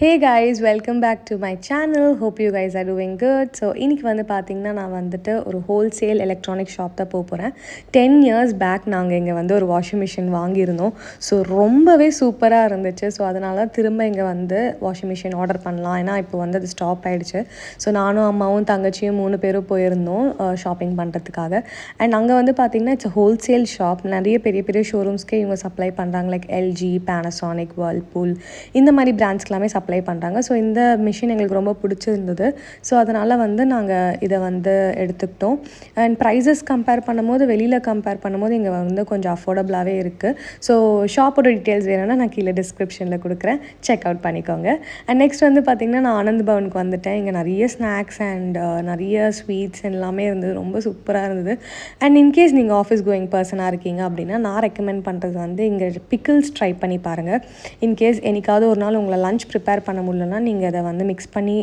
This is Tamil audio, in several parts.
Hey guys, welcome back to my channel. Hope you guys are doing good. So இன்னைக்கு வந்து பார்த்தீங்கன்னா நான் வந்துட்டு ஒரு ஹோல்சேல் எலக்ட்ரானிக் ஷாப் தான் போகிறேன். 10 years பேக் நாங்கள் இங்கே வந்து ஒரு வாஷிங் மிஷின் வாங்கியிருந்தோம். ஸோ ரொம்பவே சூப்பராக இருந்துச்சு. ஸோ அதனால திரும்ப இங்கே வந்து வாஷிங் மிஷின் ஆர்டர் பண்ணலாம். ஏன்னா இப்போ வந்து அது ஸ்டாப் ஆகிடுச்சு. ஸோ நானும் அம்மாவும் தங்கச்சியும் 3 பேரும் போயிருந்தோம் ஷாப்பிங் பண்ணுறதுக்காக. அண்ட் அங்கே வந்து பார்த்திங்கன்னா இட்ஸ் ஹோல்சேல் ஷாப். நிறைய பெரிய பெரிய ஷோரூம்ஸ்க்கே இவங்க சப்ளை பண்ணுறாங்க. லைக் எல்ஜி, பேனசானிக், வேர்ல்பூல் இந்த மாதிரி பிராண்ட்ஸ்க்கெல்லாமே சப்ளை பண்ணுறாங்க. ஸோ இந்த மிஷின் எங்களுக்கு ரொம்ப பிடிச்சிருந்தது. ஸோ அதனால் வந்து நாங்கள் இதை வந்து எடுத்துக்கிட்டோம். அண்ட் ப்ரைஸஸ் கம்பேர் பண்ணும்போது வெளியில் கம்பேர் பண்ணும்போது இங்கே வந்து கொஞ்சம் அஃபோர்டபுளாகவே இருக்குது. ஸோ ஷாப்போட டீட்டெயில்ஸ் வேணும்னா நான் கீழே டிஸ்கிரிப்ஷனில் கொடுக்குறேன், செக் அவுட் பண்ணிக்கோங்க. அண்ட் நெக்ஸ்ட் வந்து பார்த்திங்கன்னா நான் ஆனந்த் பவனுக்கு வந்துட்டேன். இங்கே நிறைய ஸ்நாக்ஸ் அண்ட் நிறைய ஸ்வீட்ஸ் எல்லாமே இருந்தது. ரொம்ப சூப்பராக இருந்தது. அண்ட் இன்கேஸ் நீங்கள் ஆஃபீஸ் கோயிங் பர்சனாக இருக்கீங்க அப்படின்னா நான் ரெக்கமெண்ட் பண்ணுறது வந்து இங்கே பிக்கிள்ஸ் ட்ரை பண்ணி பாருங்கள். இன்கேஸ் என்னைக்காவது ஒரு நாள் உங்களை லஞ்ச் ப்ரிப்பேர் பண்ண முடியலன்னா நீங்கள் அதை வந்து மிக்ஸ் பண்ணி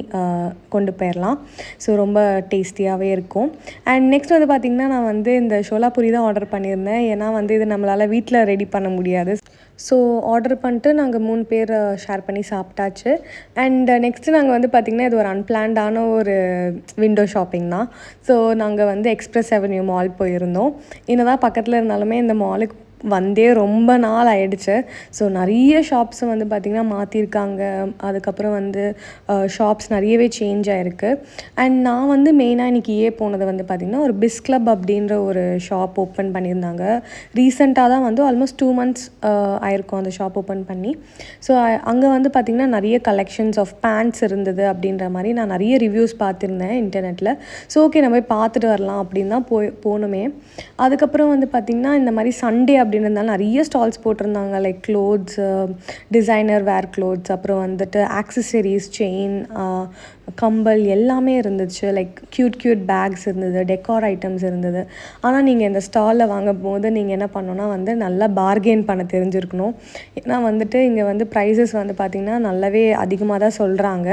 கொண்டு போயிடலாம். ஸோ ரொம்ப டேஸ்டியாகவே இருக்கும். அண்ட் நெக்ஸ்ட் வந்து பார்த்திங்கன்னா நான் வந்து இந்த ஷோலாபூரி தான் ஆர்டர் பண்ணியிருந்தேன். ஏன்னா வந்து இது நம்மளால் வீட்டில் ரெடி பண்ண முடியாது. ஸோ ஆர்டர் பண்ணிட்டு நாங்கள் 3 பேர் ஷேர் பண்ணி சாப்பிட்டாச்சு. அண்ட் நெக்ஸ்ட்டு நாங்கள் வந்து பார்த்திங்கன்னா இது ஒரு அன்பிளான்டான ஒரு விண்டோ ஷாப்பிங் தான். ஸோ நாங்கள் வந்து எக்ஸ்பிரஸ் அவென்யூ மால் போயிருந்தோம். என்னதான் பக்கத்தில் இருந்தாலுமே இந்த மாலுக்கு வந்தே ரொம்ப நாள் ஆகிடுச்சு. ஸோ நிறைய ஷாப்ஸை வந்து பார்த்திங்கன்னா மாற்றிருக்காங்க. அதுக்கப்புறம் வந்து ஷாப்ஸ் நிறையவே சேஞ்ச் ஆகிருக்கு. அண்ட் நான் வந்து மெயினாக இன்றைக்கி போனது வந்து பார்த்திங்கன்னா ஒரு பிஸ் கிளப் அப்படின்ற ஒரு ஷாப் ஓப்பன் பண்ணியிருந்தாங்க. ரீசெண்டாக தான் வந்து ஆல்மோஸ்ட் 2 months ஆயிருக்கும் அந்த ஷாப் ஓப்பன் பண்ணி. ஸோ அங்கே வந்து பார்த்திங்கன்னா நிறைய கலெக்ஷன்ஸ் ஆஃப் பேண்ட்ஸ் இருந்தது அப்படின்ற மாதிரி நான் நிறைய ரிவ்யூஸ் பார்த்துருந்தேன் இன்டர்நெட்டில். ஸோ ஓகே நம்ம போய் பார்த்துட்டு வரலாம் அப்படின்னு தான் போகணுமே. அதுக்கப்புறம் வந்து பார்த்திங்கன்னா இந்த மாதிரி சண்டே அப்படின்றதுனால நிறைய ஸ்டால்ஸ் போட்டிருந்தாங்க. லைக் க்ளோத்ஸ், டிசைனர் வேர் க்ளோத்ஸ், அப்புறம் வந்துட்டு ஆக்சசரிஸ், செயின், கம்பல் எல்லாமே இருந்துச்சு. லைக் க்யூட் பேக்ஸ் இருந்தது, டெக்கார் ஐட்டம்ஸ் இருந்தது. ஆனால் நீங்கள் இந்த ஸ்டாலில் வாங்கும் போது நீங்கள் என்ன பண்ணணுன்னா வந்து நல்லா பார்கெயின் பண்ண தெரிஞ்சிருக்கணும். ஏன்னா வந்துட்டு இங்கே வந்து ப்ரைஸஸ் வந்து பார்த்திங்கன்னா நல்லாவே அதிகமாக தான் சொல்கிறாங்க.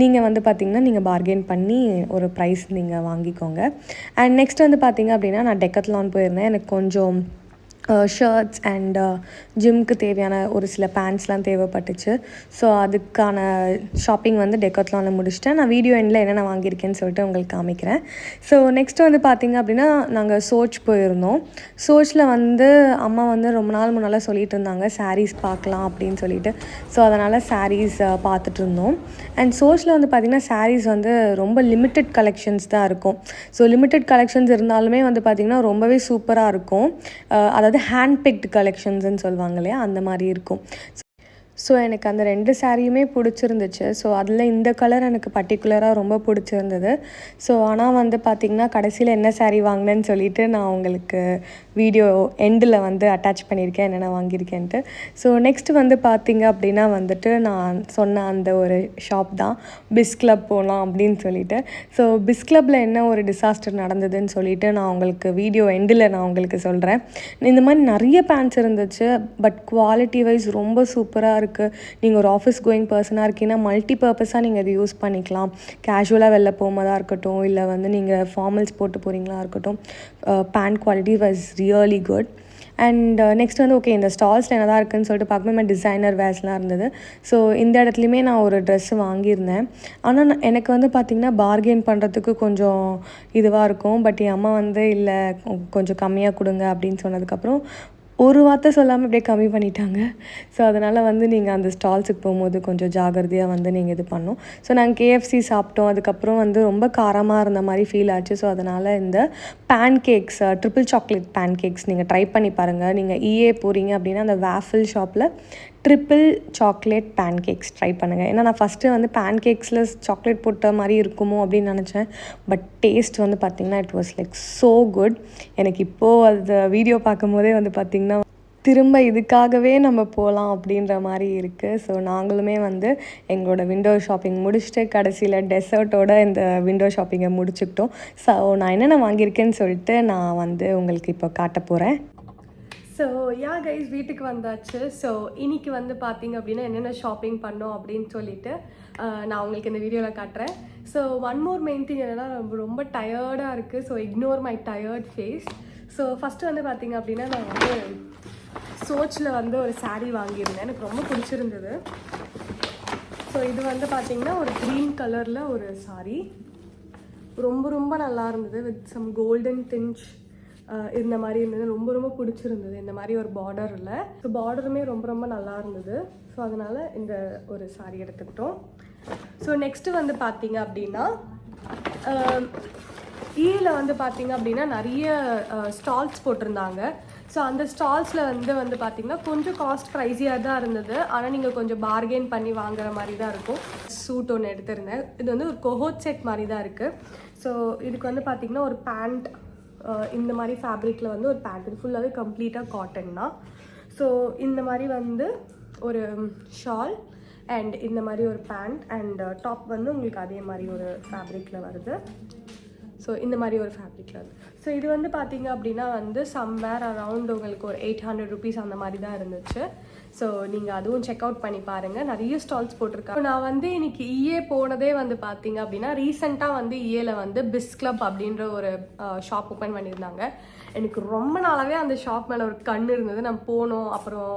நீங்கள் வந்து பார்த்திங்கன்னா நீங்கள் பார்கெயின் பண்ணி ஒரு ப்ரைஸ் நீங்கள் வாங்கிக்கோங்க. அண்ட் நெக்ஸ்ட் வந்து பார்த்திங்க அப்படின்னா நான் டெக்கத்லான் போயிருந்தேன். எனக்கு கொஞ்சம் ஷர்ட்ஸ் அண்ட் ஜிம்முக்கு தேவையான ஒரு சில பேண்ட்ஸ்லாம் தேவைப்பட்டுச்சு. ஸோ அதுக்கான ஷாப்பிங் வந்து டெக்கத்லானில் முடிச்சிட்டேன். நான் வீடியோ எண்டில் என்னென்ன வாங்கியிருக்கேன்னு சொல்லிட்டு உங்களுக்கு காமிக்கிறேன். ஸோ நெக்ஸ்ட்டு வந்து பார்த்திங்க அப்படின்னா நாங்கள் சோச் போயிருந்தோம். சோச்சில் வந்து அம்மா வந்து ரொம்ப நாள் முன்னால் சொல்லிட்டு இருந்தாங்க சாரீஸ் பார்க்கலாம் அப்படின்னு சொல்லிட்டு. ஸோ அதனால் சாரீஸ் பார்த்துட்டு இருந்தோம். அண்ட் சோச்சில் வந்து பார்த்திங்கன்னா சாரீஸ் வந்து ரொம்ப லிமிட்டட் கலெக்ஷன்ஸ் தான் இருக்கும். ஸோ லிமிட்டட் கலெக்ஷன்ஸ் இருந்தாலுமே வந்து பார்த்திங்கன்னா ரொம்பவே சூப்பராக இருக்கும். அதாவது ஹேண்ட் பிக்டு கலெக்ஷன்ஸ்ன்னு சொல்லுவாங்க இல்லையா, அந்த மாதிரி இருக்கும். ஸோ எனக்கு அந்த 2 சாரியுமே பிடிச்சிருந்துச்சு. ஸோ அதில் இந்த கலர் எனக்கு பர்டிகுலராக ரொம்ப பிடிச்சிருந்தது. ஸோ ஆனால் வந்து பார்த்திங்கன்னா கடைசியில் என்ன சாரீ வாங்கினேன்னு சொல்லிவிட்டு நான் உங்களுக்கு வீடியோ எண்டில் வந்து அட்டாச் பண்ணியிருக்கேன் என்னென்ன வாங்கியிருக்கேன்ட்டு. ஸோ நெக்ஸ்ட்டு வந்து பார்த்திங்க அப்படின்னா வந்துட்டு நான் சொன்ன அந்த ஒரு ஷாப் தான் பிஸ் கிளப் போகலாம் அப்படின்னு சொல்லிட்டு. ஸோ பிஸ் கிளப்பில் என்ன ஒரு டிசாஸ்டர் நடந்ததுன்னு சொல்லிட்டு நான் உங்களுக்கு வீடியோ எண்டில் நான் உங்களுக்கு சொல்கிறேன். இந்த மாதிரி நிறைய பேண்ட்ஸ் இருந்துச்சு. பட் குவாலிட்டி வைஸ் ரொம்ப சூப்பராக இருக்குது. நீங்கள் ஒரு ஆஃபீஸ் கோயிங் பர்சனாக இருக்கீங்கன்னா மல்டி பர்பஸாக நீங்கள் அதை யூஸ் பண்ணிக்கலாம். கேஷுவலாக வெளில போகும்போதாக இருக்கட்டும், இல்லை வந்து நீங்கள் ஃபார்மல்ஸ் போட்டு போகிறீங்களா இருக்கட்டும், pant quality was really good. And next வந்து ஓகே இந்த ஸ்டால்ஸில் என்ன தான் இருக்குதுன்னு சொல்லிட்டு பார்க்கும்போது டிசைனர் வேர்ஸ்லாம் இருந்தது. ஸோ இந்த இடத்துலையுமே நான் ஒரு ட்ரெஸ்ஸு வாங்கியிருந்தேன். ஆனால் எனக்கு வந்து பார்த்திங்கன்னா பார்கெயின் பண்ணுறதுக்கு கொஞ்சம் இதுவாக இருக்கும். பட் என் அம்மா வந்து இல்லை கொஞ்சம் கம்மியாக கொடுங்க அப்படின்னு சொன்னதுக்கப்புறம் ஒரு வார்த்தை சொல்லாமல் அப்படியே கம்மி பண்ணிட்டாங்க. ஸோ அதனால் வந்து நீங்கள் அந்த ஸ்டால்ஸுக்கு போகும்போது கொஞ்சம் ஜாகிரதையாக வந்து நீங்கள் இது பண்ணணும். ஸோ நாங்கள் KFC சாப்பிட்டோம். அதுக்கப்புறம் வந்து ரொம்ப காரமாக இருந்த மாதிரி ஃபீல் ஆச்சு. ஸோ அதனால் இந்த pancakes, triple chocolate pancakes நீங்கள் ட்ரை பண்ணி பாருங்கள். நீங்கள் போகிறீங்க அப்படின்னா அந்த வேஃபில் ஷாப்பில் triple chocolate pancakes try பண்ணுங்கள். ஏன்னா நான் ஃபஸ்ட்டு வந்து பேன் கேக்ஸில் சாக்லேட் போட்ட மாதிரி இருக்குமோ அப்படின்னு நினச்சேன். பட் டேஸ்ட் வந்து பார்த்திங்கன்னா it was like so good. எனக்கு இப்போது அந்த வீடியோ பார்க்கும்போதே வந்து பார்த்திங்கன்னா திரும்ப இதுக்காகவே நம்ம போகலாம் அப்படின்ற மாதிரி இருக்குது. ஸோ நாங்களுமே வந்து எங்களோட விண்டோ ஷாப்பிங் முடிச்சுட்டு கடைசியில் டெசர்ட்டோட இந்த விண்டோ ஷாப்பிங்கை முடிச்சுக்கிட்டோம். ஸோ நான் என்னென்ன வாங்கியிருக்கேன்னு சொல்லிட்டு நான் வந்து உங்களுக்கு இப்போ காட்ட போகிறேன். ஸோ கைஸ் வீட்டுக்கு வந்தாச்சு. ஸோ இன்றைக்கி வந்து பார்த்திங்க அப்படின்னா என்னென்ன ஷாப்பிங் பண்ணோம் அப்படின்னு சொல்லிட்டு நான் உங்களுக்கு இந்த வீடியோவில் காட்டுறேன். So one more main thing என்னென்னா ரொம்ப டயர்டாக இருக்குது. So ignore my tired face. So first வந்து பார்த்திங்க அப்படின்னா நான் வந்து சோச்சில் வந்து ஒரு சாரீ வாங்கியிருந்தேன். எனக்கு ரொம்ப பிடிச்சிருந்தது. ஸோ இது வந்து பார்த்தீங்கன்னா ஒரு க்ரீன் கலரில் ஒரு சாரீ, ரொம்ப ரொம்ப நல்லா இருந்தது. வித் சம் கோல்டன் டிஞ்ச் இந்த மாதிரி இருந்தது. ரொம்ப ரொம்ப பிடிச்சிருந்தது இந்த மாதிரி ஒரு பார்டரில். ஸோ பார்டருமே ரொம்ப ரொம்ப நல்லா இருந்தது. ஸோ அதனால் இந்த ஒரு சாரீ எடுத்துக்கிட்டோம். ஸோ நெக்ஸ்ட்டு வந்து பார்த்தீங்க அப்படின்னா ஈல வந்து பார்த்தீங்க அப்படின்னா நிறைய ஸ்டால்ஸ் போட்டிருந்தாங்க. ஸோ அந்த ஸ்டால்ஸில் வந்து பார்த்தீங்கன்னா கொஞ்சம் காஸ்ட் ப்ரைஸியாக தான் இருந்தது. ஆனால் நீங்கள் கொஞ்சம் பார்கெயின் பண்ணி வாங்குற மாதிரி தான் இருக்கும். சூட் ஒன்று எடுத்திருந்தேன். இது வந்து ஒரு கோஹோட் செட் மாதிரி தான் இருக்குது. ஸோ இதுக்கு வந்து பார்த்தீங்கன்னா ஒரு பேண்ட், இந்த மாதிரி ஃபேப்ரிக்கில் வந்து ஒரு பேண்ட், இது ஃபுல்லாகவே கம்ப்ளீட்டாக காட்டன் தான். ஸோ இந்த மாதிரி வந்து ஒரு ஷால் அண்ட் இந்த மாதிரி ஒரு பேண்ட் அண்ட் டாப் வந்து உங்களுக்கு அதே மாதிரி ஒரு ஃபேப்ரிக்கில் வருது. ஸோ இந்த மாதிரி ஒரு ஃபேப்ரிக்கில் வருது. ஸோ இது வந்து பார்த்தீங்க அப்படின்னா வந்து சம்வேர் அரவுண்ட் உங்களுக்கு ஒரு 800 rupees அந்த மாதிரி தான் இருந்துச்சு. ஸோ நீங்கள் அதுவும் செக் அவுட் பண்ணி பாருங்கள். நிறைய ஸ்டால்ஸ் போட்டிருக்காங்க. நான் வந்து இன்னைக்கு ஈஏ போனதே வந்து பார்த்தீங்க அப்படின்னா ரீசெண்டாக வந்து ஈஏல வந்து பிஸ் கிளப் அப்படின்ற ஒரு ஷாப் ஓப்பன் பண்ணியிருந்தாங்க. எனக்கு ரொம்ப நாளாகவே அந்த ஷாப் மேலே ஒரு கண் இருந்தது. நான் போனோம், அப்புறம்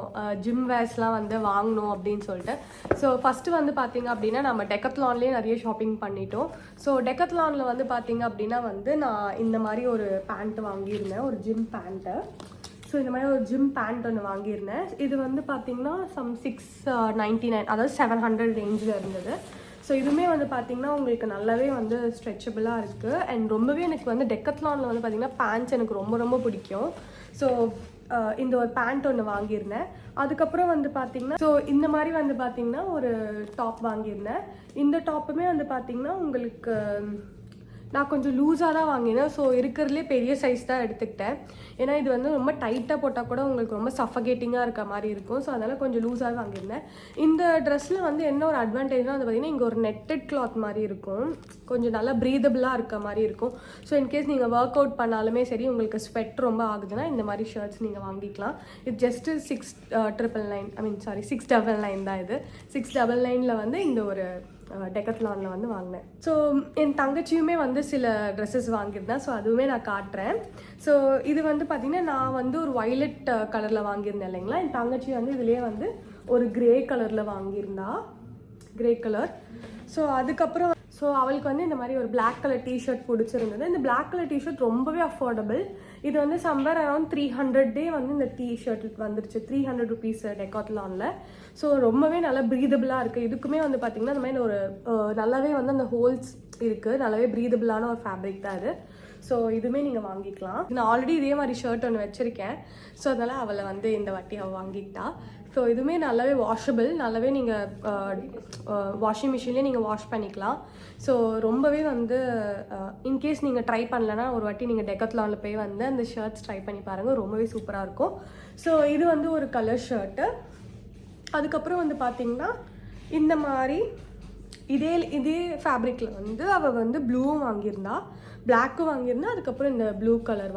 ஜிம் வேர்ஸ்லாம் வந்து வாங்கணும் அப்படின்னு சொல்லிட்டு. ஸோ ஃபஸ்ட்டு வந்து பார்த்தீங்க அப்படின்னா நம்ம டெக்கத்லான்லேயே நிறைய ஷாப்பிங் பண்ணிட்டோம். ஸோ டெக்கத்லானில் வந்து பார்த்தீங்க அப்படின்னா வந்து நான் இந்த மாதிரி ஒரு பேண்ட் வாங்கியிருந்தேன், ஒரு ஜிம் பேண்ட்டு. ஸோ இந்த மாதிரி ஒரு ஜிம் பேண்ட் ஒன்று வாங்கியிருந்தேன். இது வந்து பார்த்தீங்கன்னா சம் 699, அதாவது 700 ரேஞ்சில் இருந்தது. ஸோ இதுவுமே வந்து பார்த்திங்கன்னா உங்களுக்கு நல்லாவே வந்து ஸ்ட்ரெச்சபிளாக இருக்குது. அண்ட் ரொம்பவே எனக்கு வந்து டெக்கத்லானில் வந்து பார்த்திங்கன்னா பேண்ட்ஸ் எனக்கு ரொம்ப ரொம்ப பிடிக்கும். ஸோ இந்த ஒரு பேண்ட் ஒன்று வாங்கியிருந்தேன். அதுக்கப்புறம் வந்து பார்த்திங்கன்னா ஸோ இந்த மாதிரி வந்து பார்த்திங்கன்னா ஒரு டாப் வாங்கியிருந்தேன். இந்த டாப்புமே வந்து பார்த்திங்கன்னா உங்களுக்கு நான் கொஞ்சம் லூஸாக தான் வாங்கினேன். ஸோ இருக்கிறதுலே பெரிய சைஸ் தான் எடுத்துக்கிட்டேன். ஏன்னா இது வந்து ரொம்ப டைட்டாக போட்டால் கூட உங்களுக்கு ரொம்ப சஃபகேட்டிங்காக இருக்க மாதிரி இருக்கும். ஸோ அதனால் கொஞ்சம் லூஸாக வாங்கியிருந்தேன். இந்த ட்ரெஸ்ஸில் வந்து என்ன ஒரு அட்வான்டேஜ்னால் வந்து பார்த்திங்கன்னா இங்கே ஒரு நெட்டட் கிளாத் மாதிரி இருக்கும், கொஞ்சம் நல்லா ப்ரீதபிளாக இருக்க மாதிரி இருக்கும். ஸோ இன்கேஸ் நீங்கள் ஒர்க் அவுட் பண்ணாலுமே சரி, உங்களுக்கு ஸ்வெட் ரொம்ப ஆகுதுன்னா இந்த மாதிரி ஷர்ட்ஸ் நீங்கள் வாங்கிக்கலாம். இது ஜஸ்ட்டு 699 தான். இது 699 வந்து இந்த ஒரு டெக்கத்லானில் வந்து வாங்கினேன். ஸோ என் தங்கச்சியுமே வந்து சில ட்ரெஸ்ஸஸ் வாங்கியிருந்தேன். ஸோ அதுவுமே நான் காட்டுறேன். ஸோ இது வந்து பார்த்திங்கன்னா நான் வந்து ஒரு வயலட் கலரில் வாங்கியிருந்தேன் இல்லைங்களா. என் தங்கச்சி வந்து இதுலேயே வந்து ஒரு கிரே கலரில் வாங்கியிருந்தா, கிரே கலர். ஸோ அதுக்கப்புறம் ஸோ அவளுக்கு வந்து இந்த மாதிரி ஒரு பிளாக் கலர் டிஷர்ட் பிடிச்சிருந்தது. இந்த பிளாக் கலர் டிஷர்ட் ரொம்பவே அஃபோர்டபுள். இது வந்து சம்வேர் அரௌண்ட் 300 வந்து இந்த டிஷர்ட் வந்துருச்சு, 300 rupees டெக்காத்லானில். ஸோ ரொம்பவே நல்லா ப்ரீதபிளாக இருக்குது. இதுக்குமே வந்து பார்த்திங்கன்னா இந்த மாதிரி ஒரு நல்லாவே வந்து அந்த ஹோல்ஸ் இருக்குது, நல்லாவே ப்ரீதபிளான ஒரு ஃபேப்ரிக் தான் இது. ஸோ இதுவுமே நீங்கள் வாங்கிக்கலாம். நான் ஆல்ரெடி இதே மாதிரி ஷர்ட் ஒன்று வச்சுருக்கேன். ஸோ அதனால் அவளை வந்து இந்த வாட்டி அவள் வாங்கிக்கிட்டா. ஸோ இதுவுமே நல்லாவே வாஷபிள், நல்லாவே நீங்கள் வாஷிங் மிஷின்லேயே நீங்கள் வாஷ் பண்ணிக்கலாம். ஸோ ரொம்பவே வந்து இன்கேஸ் நீங்கள் ட்ரை பண்ணலன்னா ஒரு வாட்டி நீங்கள் டெக்கத்லானில் போய் வந்து அந்த ஷர்ட்ஸ் ட்ரை பண்ணி பாருங்கள், ரொம்பவே சூப்பராக இருக்கும். ஸோ இது வந்து ஒரு கலர் ஷர்ட்டு. அதுக்கப்புறம் வந்து பார்த்திங்கன்னா இந்த மாதிரி இதே ஃபேப்ரிக்கில் வந்து அவள் வந்து ப்ளூவும் வாங்கியிருந்தா, பிளாக்கும் வாங்கியிருந்தா, அதுக்கப்புறம் இந்த ப்ளூ கலர்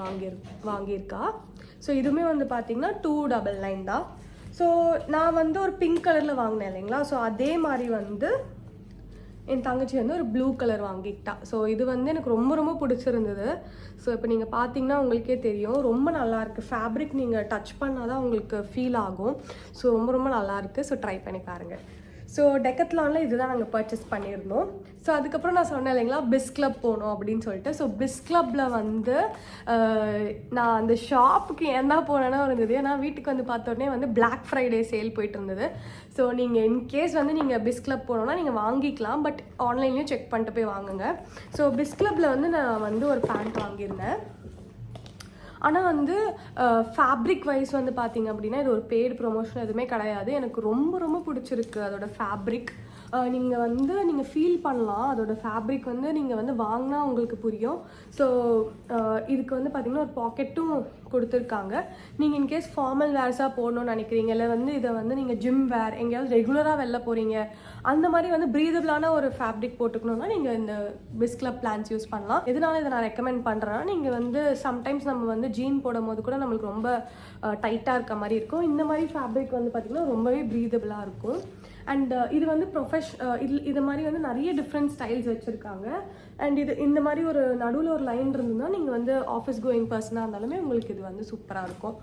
வாங்கியிருக்கா. ஸோ இதுவுமே வந்து பார்த்திங்கன்னா 299 தான். ஸோ நான் வந்து ஒரு பிங்க் கலரில் வாங்கினேன் இல்லைங்களா. ஸோ அதே மாதிரி வந்து என் தங்கச்சி வந்து ஒரு ப்ளூ கலர் வாங்கிக்கிட்டா. ஸோ இது வந்து எனக்கு ரொம்ப ரொம்ப பிடிச்சிருந்தது. ஸோ இப்போ நீங்கள் பார்த்தீங்கன்னா உங்களுக்கே தெரியும், ரொம்ப நல்லாயிருக்கு. ஃபேப்ரிக் நீங்கள் டச் பண்ணால் தான் உங்களுக்கு ஃபீல் ஆகும். ஸோ ரொம்ப ரொம்ப நல்லாயிருக்கு. ஸோ ட்ரை பண்ணி பாருங்கள். ஸோ டெக்கத்லானில் இதுதான் நாங்கள் பர்ச்சேஸ் பண்ணியிருந்தோம். ஸோ அதுக்கப்புறம் நான் சொன்னேன் இல்லைங்களா பிஸ் கிளப் போகணும் அப்படின்னு சொல்லிட்டு. ஸோ பிஸ் கிளப்பில் வந்து நான் அந்த ஷாப்புக்கு ஏன் தான் போனேன்னா இருந்தது, ஏன்னா வீட்டுக்கு வந்து பார்த்த உடனே வந்து பிளாக் ஃப்ரைடே சேல் போயிட்டு இருந்தது. ஸோ நீங்கள் இன்கேஸ் வந்து நீங்கள் பிஸ் கிளப் போனோன்னா நீங்கள் வாங்கிக்கலாம், பட் ஆன்லைன்லேயும் செக் பண்ணிட்டு போய் வாங்குங்க. ஸோ பிஸ் கிளப்பில் வந்து நான் வந்து ஒரு பேண்ட் வாங்கியிருந்தேன். ஆனால் வந்து ஃபேப்ரிக் வைஸ் வந்து பார்த்திங்க அப்படின்னா இது ஒரு பெய்டு ப்ரொமோஷன் எதுவுமே கிடையாது. எனக்கு ரொம்ப ரொம்ப பிடிச்சிருக்கு அதோட ஃபேப்ரிக். நீங்கள் ஃபீல் பண்ணலாம் அதோட ஃபேப்ரிக் வந்து நீங்கள் வந்து வாங்கினா உங்களுக்கு புரியும். ஸோ இதுக்கு வந்து பார்த்திங்கன்னா ஒரு பாக்கெட்டும் கொடுத்துருக்காங்க. நீங்கள் இன்கேஸ் ஃபார்மல் வேர்ஸாக போடணும்னு நினைக்கிறீங்க, இல்லை வந்து இதை வந்து நீங்கள் ஜிம் வேர் எங்கேயாவது ரெகுலராக வெளில போகிறீங்க, அந்த மாதிரி வந்து ப்ரீதபிளான ஒரு ஃபேப்ரிக் போட்டுக்கணுன்னா நீங்கள் இந்த பிஸ் கிளப் பிளான்ஸ் யூஸ் பண்ணலாம். எதனால இதை நான் ரெக்கமெண்ட் பண்ணுறேன்னா, நீங்கள் வந்து சம்டைம்ஸ் நம்ம வந்து ஜீன் போடும் போது கூட நம்மளுக்கு ரொம்ப டைட்டாக இருக்க மாதிரி இருக்கும். இந்த மாதிரி ஃபேப்ரிக் வந்து பார்த்திங்கன்னா ரொம்பவே ப்ரீதபிளாக இருக்கும். அண்ட் இது வந்து இது மாதிரி வந்து நிறைய டிஃப்ரெண்ட் ஸ்டைல்ஸ் வச்சுருக்காங்க. அண்ட் இது இந்த மாதிரி ஒரு நடுவில் ஒரு லைன் இருந்ததுன்னா நீங்கள் வந்து ஆஃபீஸ் கோயிங் பர்சனாக இருந்தாலுமே உங்களுக்கு இது வந்து சூப்பராக இருக்கும்.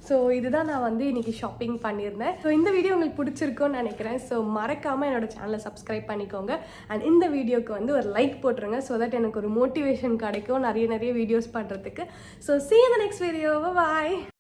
ஸோ இதுதான் நான் வந்து இன்றைக்கி ஷாப்பிங் பண்ணியிருந்தேன். ஸோ இந்த வீடியோ உங்களுக்கு பிடிச்சிருக்கும்னு நினைக்கிறேன். ஸோ மறக்காமல் என்னோட சேனலை சப்ஸ்கிரைப் பண்ணிக்கோங்க அண்ட் இந்த வீடியோக்கு வந்து ஒரு லைக் போட்டுருங்க. ஸோ தட் எனக்கு ஒரு மோட்டிவேஷன் கிடைக்கும் நிறைய வீடியோஸ் பண்ணுறதுக்கு. So see you in the next video. Bye bye.